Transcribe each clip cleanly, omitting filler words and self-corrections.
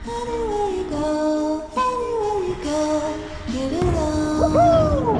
Anywhere you go, anywhere you go, give it all.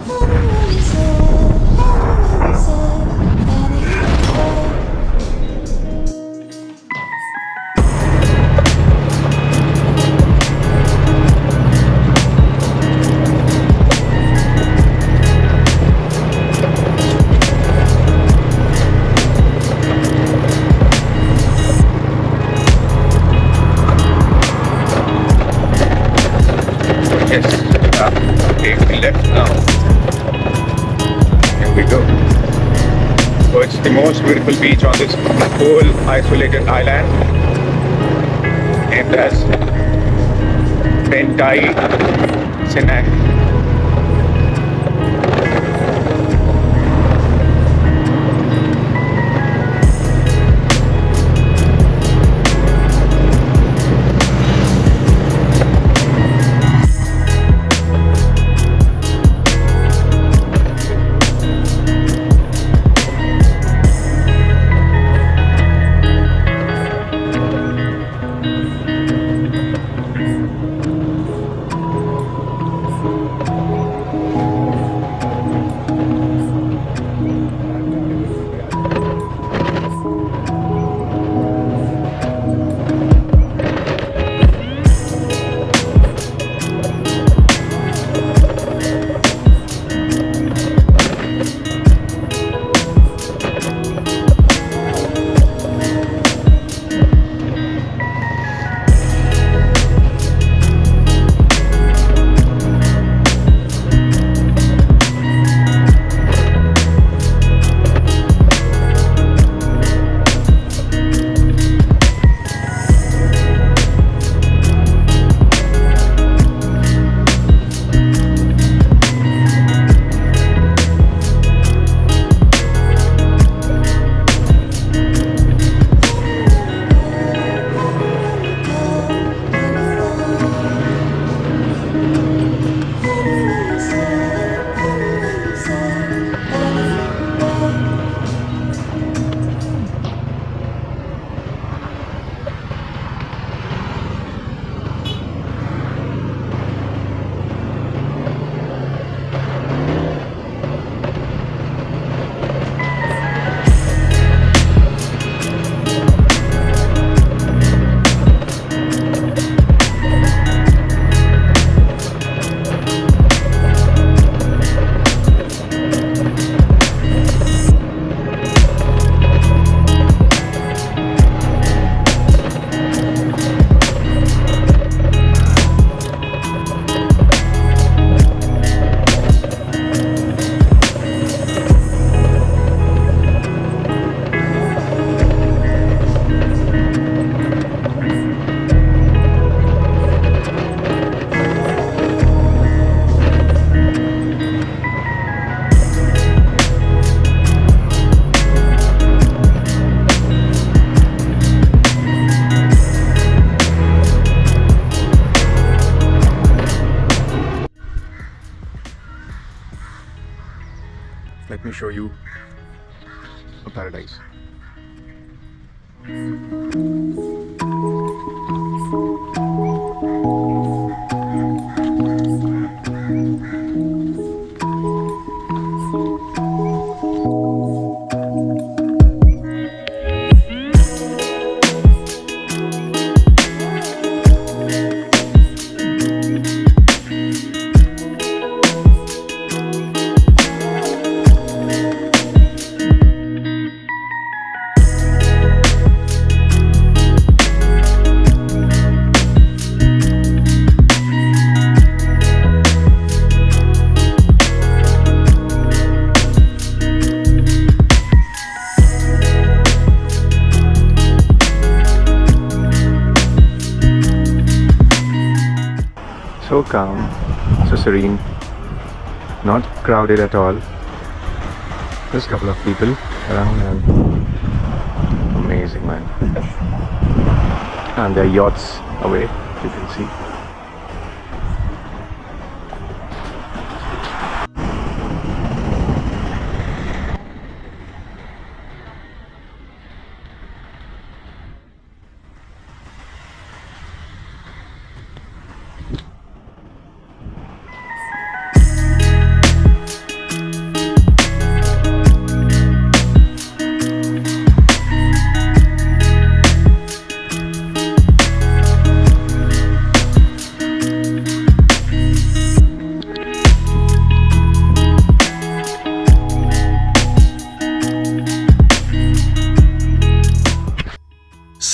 Anywhere you say, anywhere you say, anywhere. Yes, take left now. Here we go. So it's the most beautiful beach on this whole isolated island. Named as Pentai Sinai. Let me show you a paradise. So calm, so serene, not crowded at all. Just a couple of people around and amazing, man. And there are yachts away, you can see.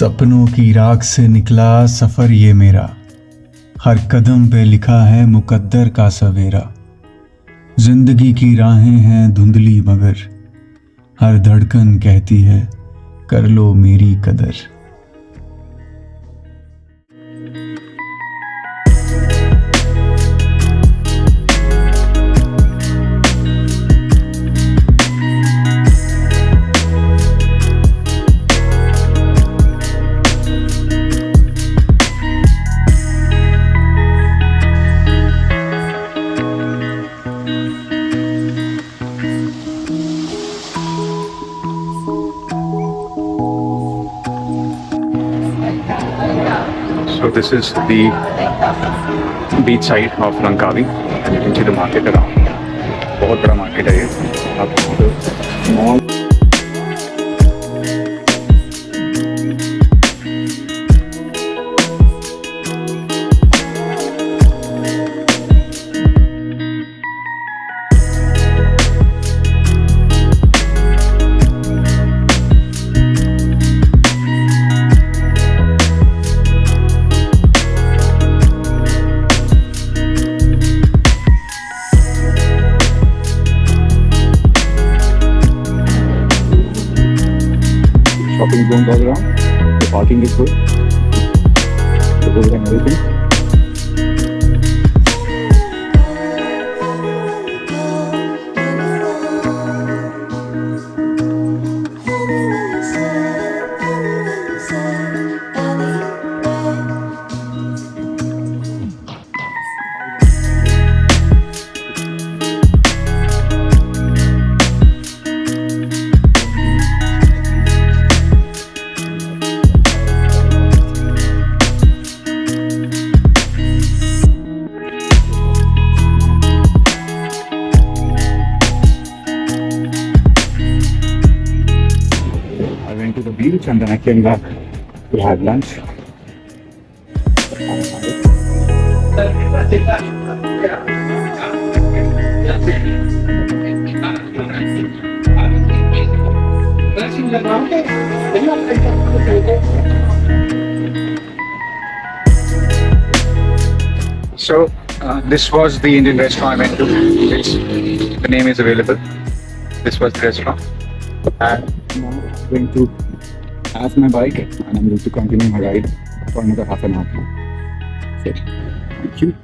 सपनों की राख से निकला सफर ये मेरा, हर कदम पे लिखा है मुकद्दर का सवेरा। जिंदगी की राहें हैं धुंधली मगर हर धड़कन कहती है कर लो मेरी कदर। So this is the beach side of Langkawi and you can see the market around. बहुत बड़ा मार्केट है ये। आप mall shopping zones all around. The parking is good. The road and everything. I went to the beach and then I came back to have lunch. So this was the Indian restaurant I went to, which the name is available. This was the restaurant. And now I'm going to have my bike and I'm going to continue my ride for another half an hour. So, thank you.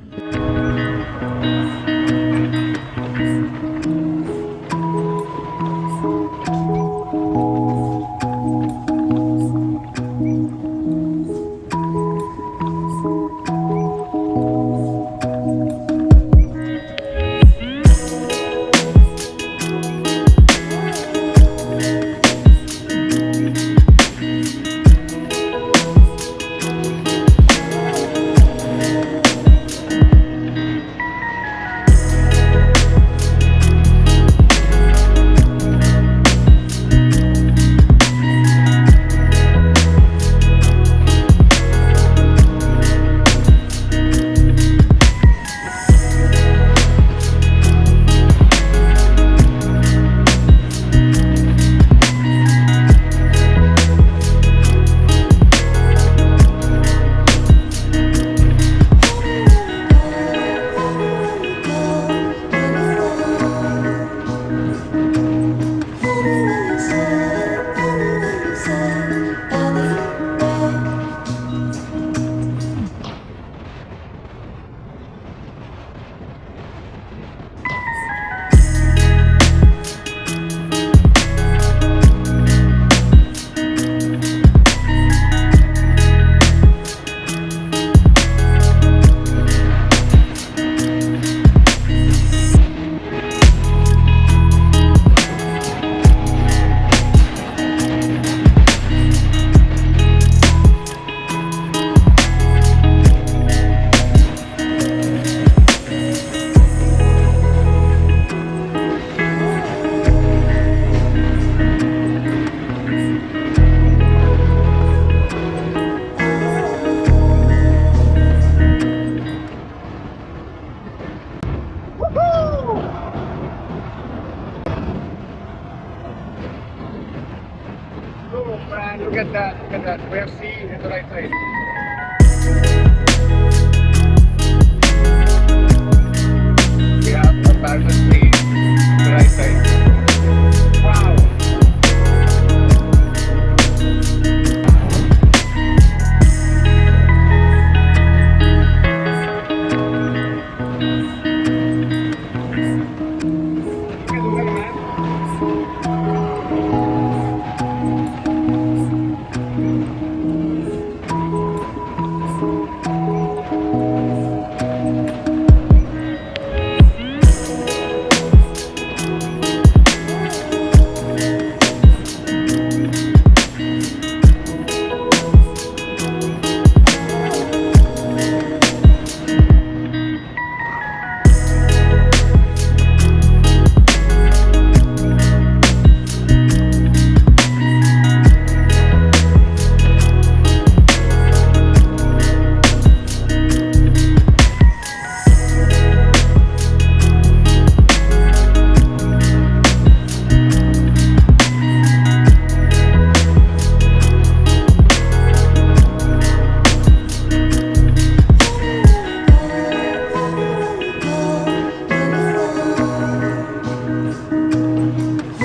Oh, man, look at that. Look at that. We have sea in the right side. We have a parallel sea in the right side. Wow.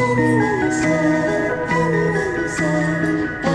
Anywhere you say,